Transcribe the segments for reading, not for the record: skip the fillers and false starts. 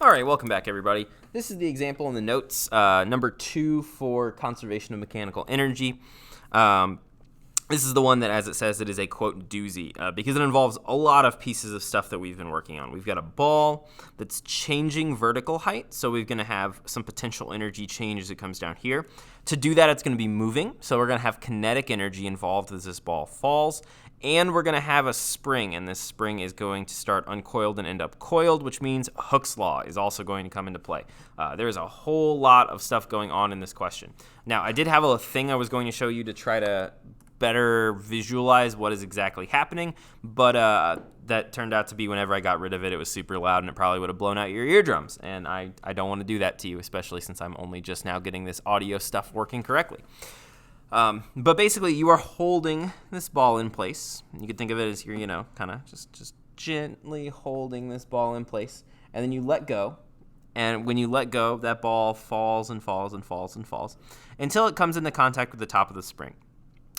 All right, welcome back, everybody. This is the example in the notes, number 2 for conservation of mechanical energy. This is the one that, as it says, it is a, quote, doozy, because it involves a lot of pieces of stuff that we've been working on. We've got a ball that's changing vertical height, so we're going to have some potential energy change as it comes down here. To do that, it's going to be moving, so we're going to have kinetic energy involved as this ball falls, and we're going to have a spring, and this spring is going to start uncoiled and end up coiled, which means Hooke's law is also going to come into play. There's a whole lot of stuff going on in this question. Now, I did have a thing I was going to show you to try to better visualize what is exactly happening, but that turned out to be whenever I got rid of it, it was super loud and it probably would have blown out your eardrums, and I don't want to do that to you, especially since I'm only just now getting this audio stuff working correctly. But basically, you are holding this ball in place. You could think of it as you're, kind of just gently holding this ball in place, and then you let go. And when you let go, that ball falls and falls and falls and falls until it comes into contact with the top of the spring.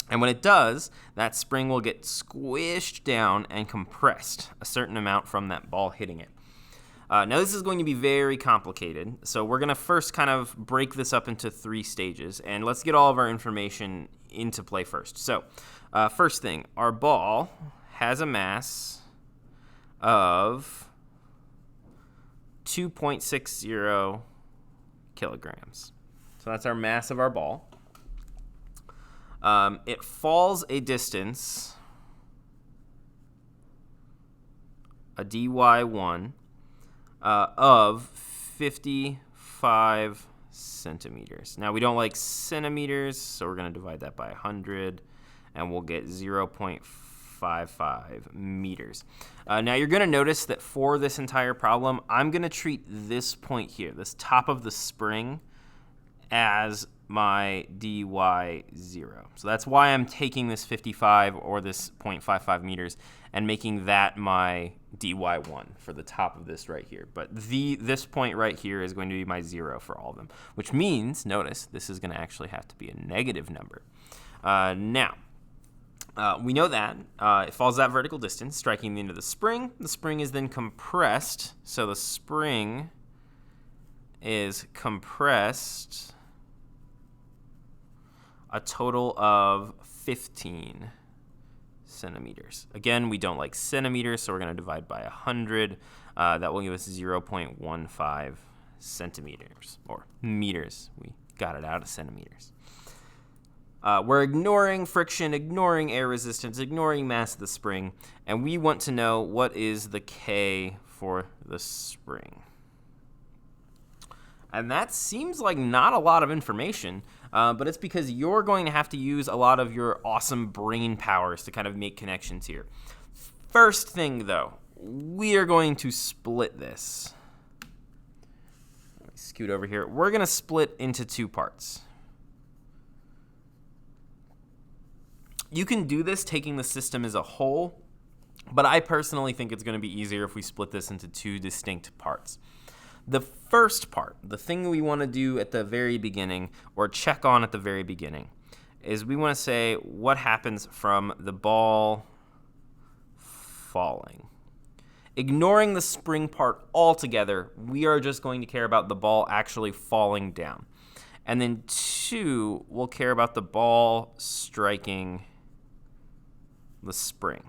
And when it does, that spring will get squished down and compressed a certain amount from that ball hitting it. Now, this is going to be very complicated, so we're going to first kind of break this up into 3 stages, and let's get all of our information into play first. So, first thing, our ball has a mass of 2.60 kilograms. So that's our mass of our ball. It falls a distance, a dy1, of 55 centimeters. Now, we don't like centimeters, so we're going to divide that by 100, and we'll get 0.55 meters. Now, you're going to notice that for this entire problem, I'm going to treat this point here, this top of the spring, as my dy0. So that's why I'm taking this 55 or this 0.55 meters and making that my dy1 for the top of this right here. But this point right here is going to be my 0 for all of them, which means, notice, this is going to actually have to be a negative number. Now, we know that it falls that vertical distance, striking the end of the spring. The spring is then compressed, so the spring is compressed a total of 15 centimeters. Again, we don't like centimeters, so we're going to divide by 100. That will give us 0.15 centimeters, or meters. We got it out of centimeters. We're ignoring friction, ignoring air resistance, ignoring mass of the spring, and we want to know what is the K for the spring. And that seems like not a lot of information, but it's because you're going to have to use a lot of your awesome brain powers to kind of make connections here. First thing, though, we are going to split this. Let me scoot over here. We're going to split into 2 parts. You can do this taking the system as a whole, but I personally think it's going to be easier if we split this into 2 distinct parts. The first part, the thing we want to do at the very beginning, or check on at the very beginning, is we want to say what happens from the ball falling. Ignoring the spring part altogether, we are just going to care about the ball actually falling down. And then 2, we'll care about the ball striking the spring.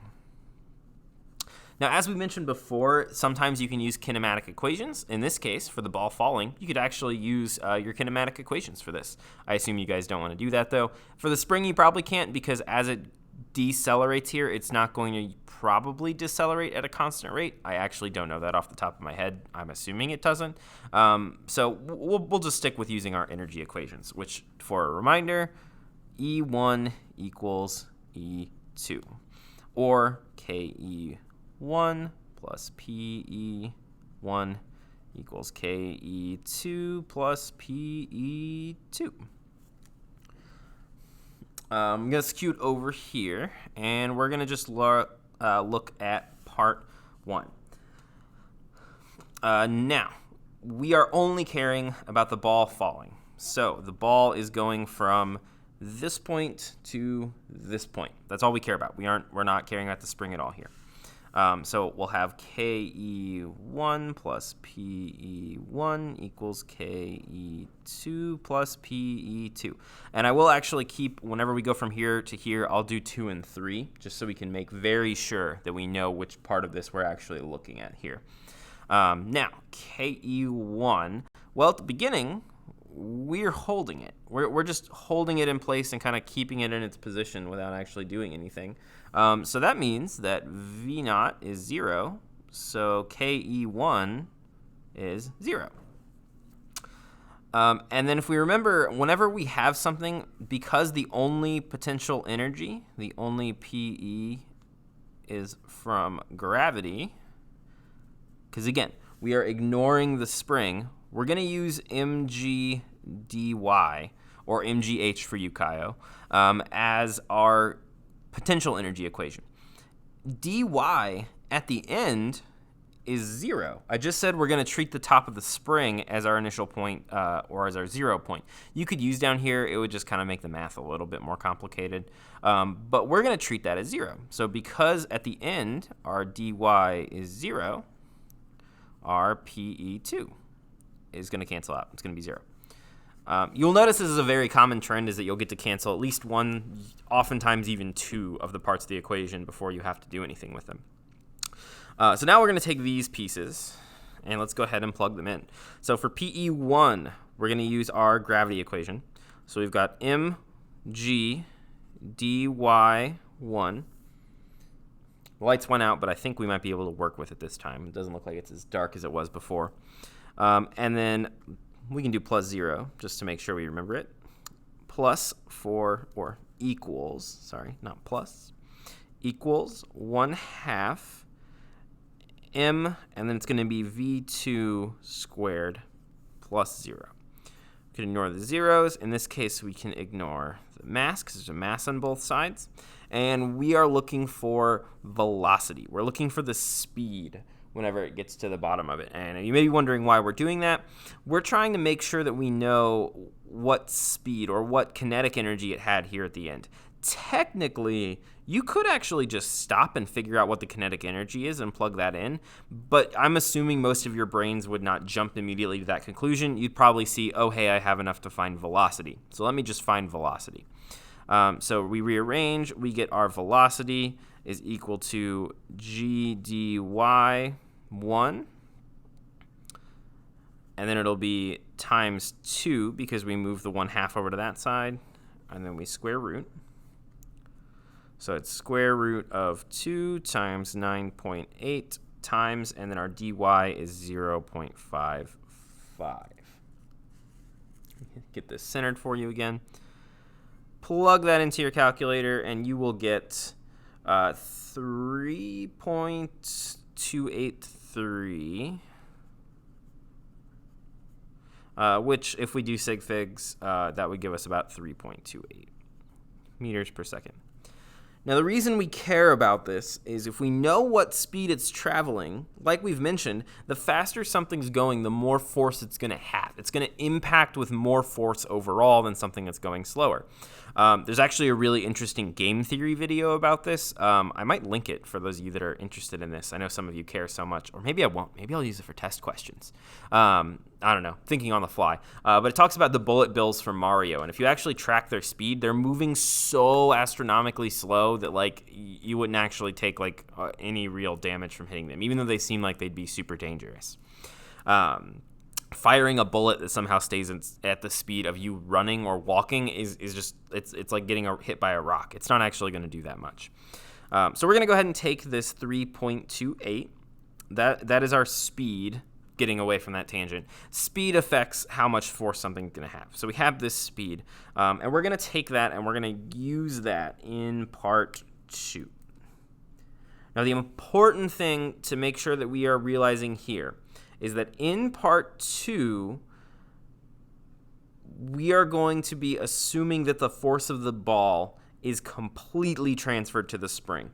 Now, as we mentioned before, sometimes you can use kinematic equations. In this case, for the ball falling, you could actually use your kinematic equations for this. I assume you guys don't want to do that, though. For the spring, you probably can't, because as it decelerates here, it's not going to probably decelerate at a constant rate. I actually don't know that off the top of my head. I'm assuming it doesn't. So we'll just stick with using our energy equations, which, for a reminder, E1 equals E2, or KE1 plus PE1 equals KE2 plus PE2. I'm going to scoot over here, and we're going to just look at part 1. Now, we are only caring about the ball falling. So the ball is going from this point to this point. That's all we care about. We're not caring about the spring at all here. So we'll have KE1 plus PE1 equals KE2 plus PE2. And I will actually keep, whenever we go from here to here, I'll do 2 and 3, just so we can make very sure that we know which part of this we're actually looking at here. Now, KE1, well, at the beginning, we're holding it. We're just holding it in place and kind of keeping it in its position without actually doing anything. So that means that V naught is 0, so KE1 is 0. And then if we remember, whenever we have something, because the only potential energy, the only PE is from gravity, because again, we are ignoring the spring, we're going to use mg dy, or mgh for you, Kaio, as our potential energy equation. dy at the end is 0. I just said we're going to treat the top of the spring as our initial point, or as our 0 point. You could use down here, it would just kind of make the math a little bit more complicated. But we're going to treat that as 0. So because at the end, our dy is 0, our PE2 is going to cancel out. It's going to be 0. You'll notice this is a very common trend, is that you'll get to cancel at least one, oftentimes even two, of the parts of the equation before you have to do anything with them. So now we're going to take these pieces, and let's go ahead and plug them in. So for PE1, we're going to use our gravity equation. So we've got mg dy1. The lights went out, but I think we might be able to work with it this time. It doesn't look like it's as dark as it was before. And then we can do plus 0 just to make sure we remember it. Plus or equals, sorry, not plus, equals 1/2 m, and then it's going to be v2 squared plus 0. We can ignore the zeros. In this case, we can ignore the mass because there's a mass on both sides. And we are looking for velocity. We're looking for the speed whenever it gets to the bottom of it. And you may be wondering why we're doing that. We're trying to make sure that we know what speed or what kinetic energy it had here at the end. Technically, you could actually just stop and figure out what the kinetic energy is and plug that in, but I'm assuming most of your brains would not jump immediately to that conclusion. You'd probably see, oh, hey, I have enough to find velocity. So let me just find velocity. So we rearrange, we get our velocity is equal to g dy 1, and then it'll be times 2 because we move the 1/2 over to that side, and then we square root. So it's square root of 2 times 9.8 times, and then our dy is 0.55. Get this centered for you again. Plug that into your calculator, and you will get 3.283, which, if we do sig figs, that would give us about 3.28 meters per second. Now, the reason we care about this is if we know what speed it's traveling, like we've mentioned, the faster something's going, the more force it's going to have. It's going to impact with more force overall than something that's going slower. There's actually a really interesting game theory video about this. I might link it for those of you that are interested in this. I know some of you care so much, or maybe I won't. Maybe I'll use it for test questions. I don't know, thinking on the fly. But it talks about the bullet bills from Mario, and if you actually track their speed, they're moving so astronomically slow that like you wouldn't actually take like any real damage from hitting them, even though they seem like they'd be super dangerous. Firing a bullet that somehow stays at the speed of you running or walking is just, it's like getting hit by a rock. It's not actually going to do that much. So we're going to go ahead and take this 3.28. That is our speed getting away from that tangent. Speed affects how much force something's going to have. So we have this speed, and we're going to take that and we're going to use that in part 2. Now, the important thing to make sure that we are realizing here is that in part 2, we are going to be assuming that the force of the ball is completely transferred to the spring.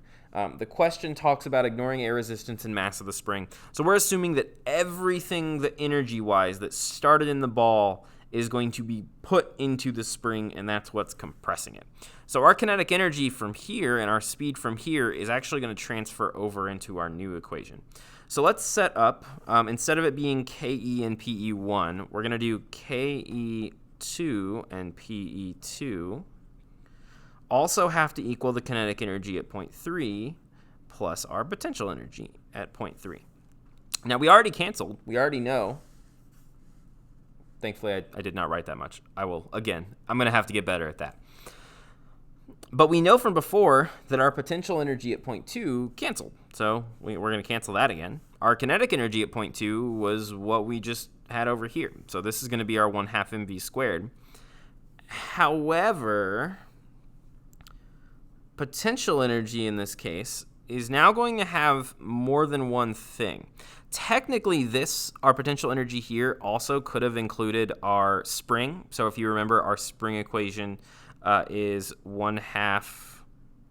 The question talks about ignoring air resistance and mass of the spring. So we're assuming that everything, the energy-wise, that started in the ball is going to be put into the spring, and that's what's compressing it. So our kinetic energy from here and our speed from here is actually going to transfer over into our new equation. So let's set up, instead of it being KE and PE1, we're going to do KE2 and PE2 also have to equal the kinetic energy at point 3 plus our potential energy at point 3. Now, we already canceled. We already know. Thankfully, I did not write that much. I will, again, I'm going to have to get better at that. But we know from before that our potential energy at point 2 canceled. So we're going to cancel that again. Our kinetic energy at point 2 was what we just had over here. So this is going to be our 1/2 mv squared. However, potential energy in this case is now going to have more than one thing. Technically, our potential energy here also could have included our spring. So if you remember, our spring equation is 1/2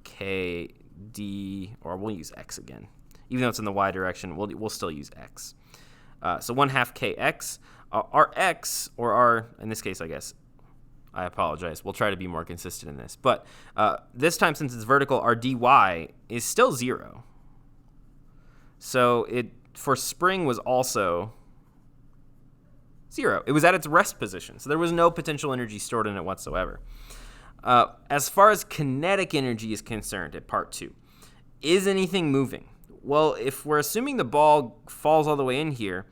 kd, or we'll use x again. Even though it's in the y direction, we'll still use x. So 1/2 kx. Our x, or our, in this case, I guess, I apologize. We'll try to be more consistent in this. But this time, since it's vertical, our dy is still 0. So it, for spring, was also 0. It was at its rest position. So there was no potential energy stored in it whatsoever. As far as kinetic energy is concerned at part 2, is anything moving? Well, if we're assuming the ball falls all the way in here,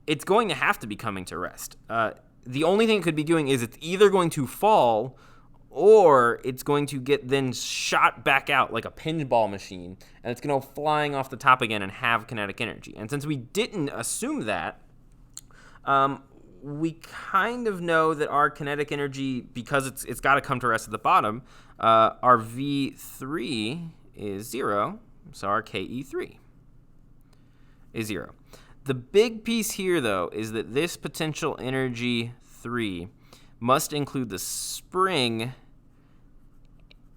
it's going to have to be coming to rest. The only thing it could be doing is it's either going to fall or it's going to get then shot back out like a pinball machine, and it's going to go flying off the top again and have kinetic energy. And since we didn't assume that, we kind of know that our kinetic energy, because it's got to come to rest at the bottom, our V3 is 0, so our KE3 is 0. The big piece here, though, is that this potential energy 3 must include the spring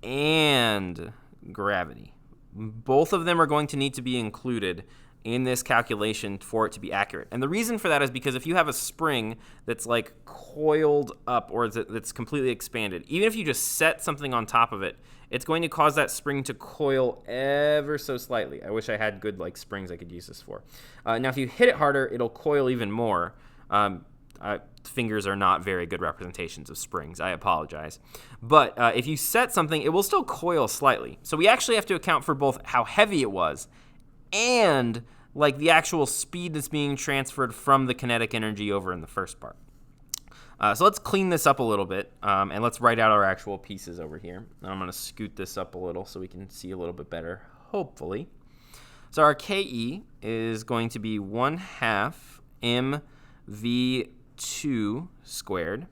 and gravity. Both of them are going to need to be included in this calculation for it to be accurate. And the reason for that is because if you have a spring that's like coiled up or that's completely expanded, even if you just set something on top of it, it's going to cause that spring to coil ever so slightly. I wish I had good like springs I could use this for. Now, if you hit it harder, it'll coil even more. Fingers are not very good representations of springs. I apologize. But if you set something, it will still coil slightly. So we actually have to account for both how heavy it was and like the actual speed that's being transferred from the kinetic energy over in the first part. So let's clean this up a little bit, and let's write out our actual pieces over here. I'm going to scoot this up a little so we can see a little bit better, hopefully. So our KE is going to be 1/2 mv2 squared,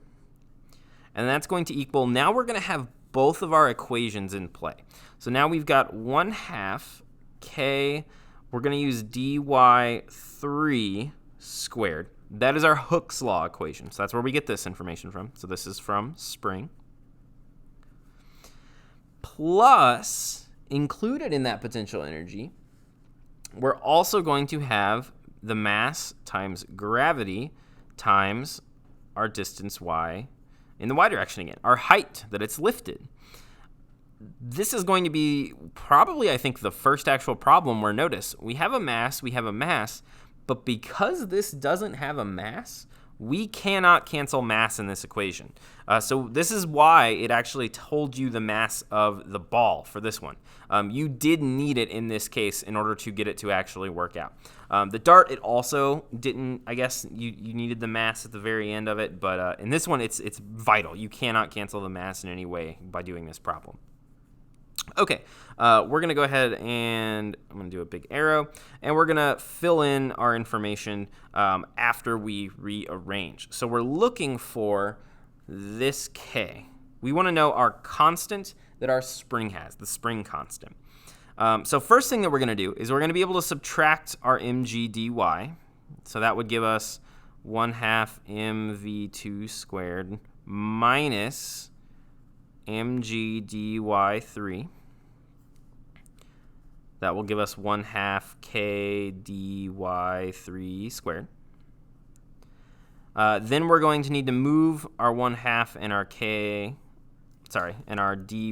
and that's going to equal, now we're going to have both of our equations in play. So now we've got 1/2 k, we're going to use dy3 squared. That is our Hooke's law equation. So that's where we get this information from. So this is from spring. Plus, included in that potential energy, we're also going to have the mass times gravity times our distance y in the y direction again, our height that it's lifted. This is going to be probably, I think, the first actual problem where, notice, we have a mass, but because this doesn't have a mass, we cannot cancel mass in this equation. So this is why it actually told you the mass of the ball for this one. You did need it in this case in order to get it to actually work out. The dart, it also didn't, I guess you needed the mass at the very end of it, but in this one, it's vital. You cannot cancel the mass in any way by doing this problem. Okay, we're going to go ahead and I'm going to do a big arrow, and we're going to fill in our information after we rearrange. So we're looking for this K. We want to know our constant that our spring has, the spring constant. So first thing that we're going to do is we're going to be able to subtract our mg dy. So that would give us 1/2 mv2 squared minus mg dy3. That will give us 1/2 k dy3 squared. Then we're going to need to move our 1/2 and our and our dy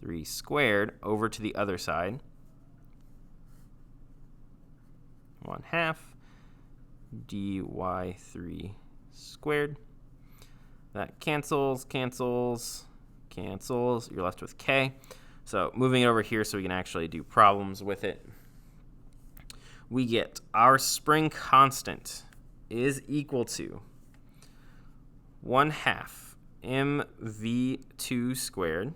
3 squared over to the other side. 1/2 dy 3 squared. That cancels. You're left with k. So moving it over here so we can actually do problems with it. We get our spring constant is equal to 1/2 mv2 squared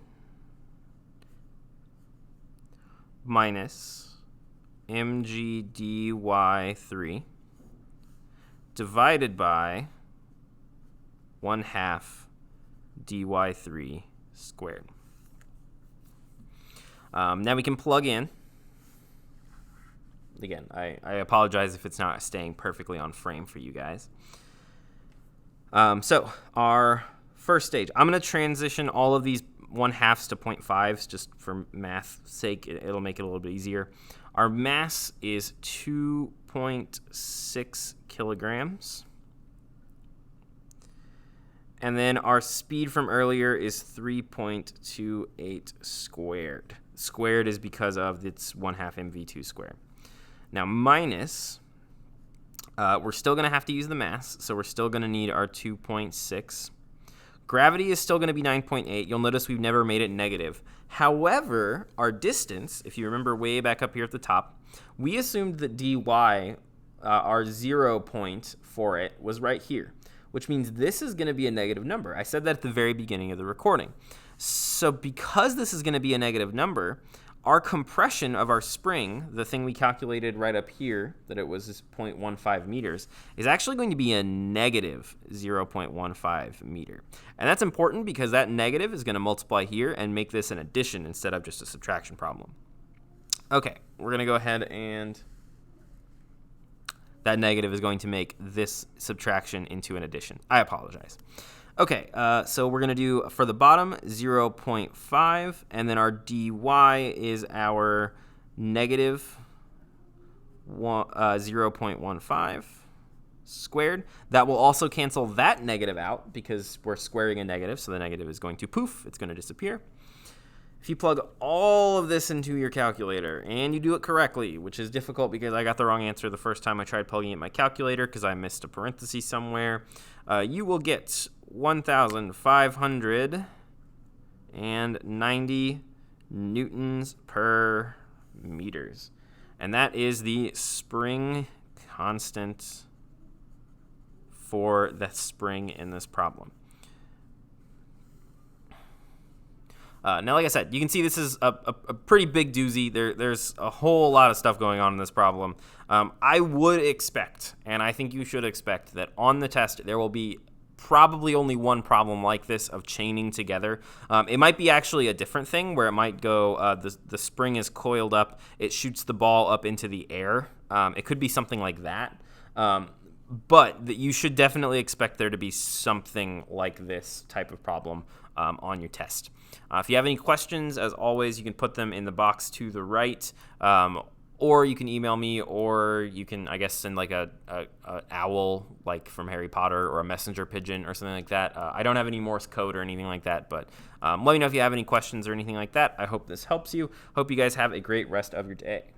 minus mg dy 3 divided by 1/2 dy 3 squared. Now we can plug in. Again, I apologize if it's not staying perfectly on frame for you guys. So our first stage, I'm going to transition all of these 1/2s to 0.5s just for math's sake. It'll make it a little bit easier. Our mass is 2.6 kilograms. And then our speed from earlier is 3.28 squared. Squared is because of its 1/2 mv2 squared. Now minus, we're still going to have to use the mass, so we're still going to need our 2.6. Gravity is still going to be 9.8. You'll notice we've never made it negative. However, our distance, if you remember way back up here at the top, we assumed that dy, our 0 point for it, was right here, which means this is going to be a negative number. I said that at the very beginning of the recording. So because this is going to be a negative number, our compression of our spring, the thing we calculated right up here, that it was 0.15 meters, is actually going to be a negative 0.15 meter. And that's important because that negative is going to multiply here and make this an addition instead of just a subtraction problem. Okay, we're going to go ahead and that negative is going to make this subtraction into an addition. I apologize. Okay, so we're going to do, for the bottom, 0.5, and then our dy is our negative 0.15 squared. That will also cancel that negative out because we're squaring a negative, so the negative is going to poof. It's going to disappear. If you plug all of this into your calculator and you do it correctly, which is difficult because I got the wrong answer the first time I tried plugging it in my calculator because I missed a parenthesis somewhere, you will get 1,590 newtons per meters. And that is the spring constant for the spring in this problem. Now, like I said, you can see this is a pretty big doozy. There's a whole lot of stuff going on in this problem. I would expect, and I think you should expect, that on the test there will be probably only one problem like this of chaining together. It might be actually a different thing where it might go, the spring is coiled up, it shoots the ball up into the air. It could be something like that. But you should definitely expect there to be something like this type of problem on your test. If you have any questions, as always, you can put them in the box to the right, or you can email me, or you can, I guess, send like a owl, like from Harry Potter, or a messenger pigeon or something like that. I don't have any Morse code or anything like that, but let me know if you have any questions or anything like that. I hope this helps you. Hope you guys have a great rest of your day.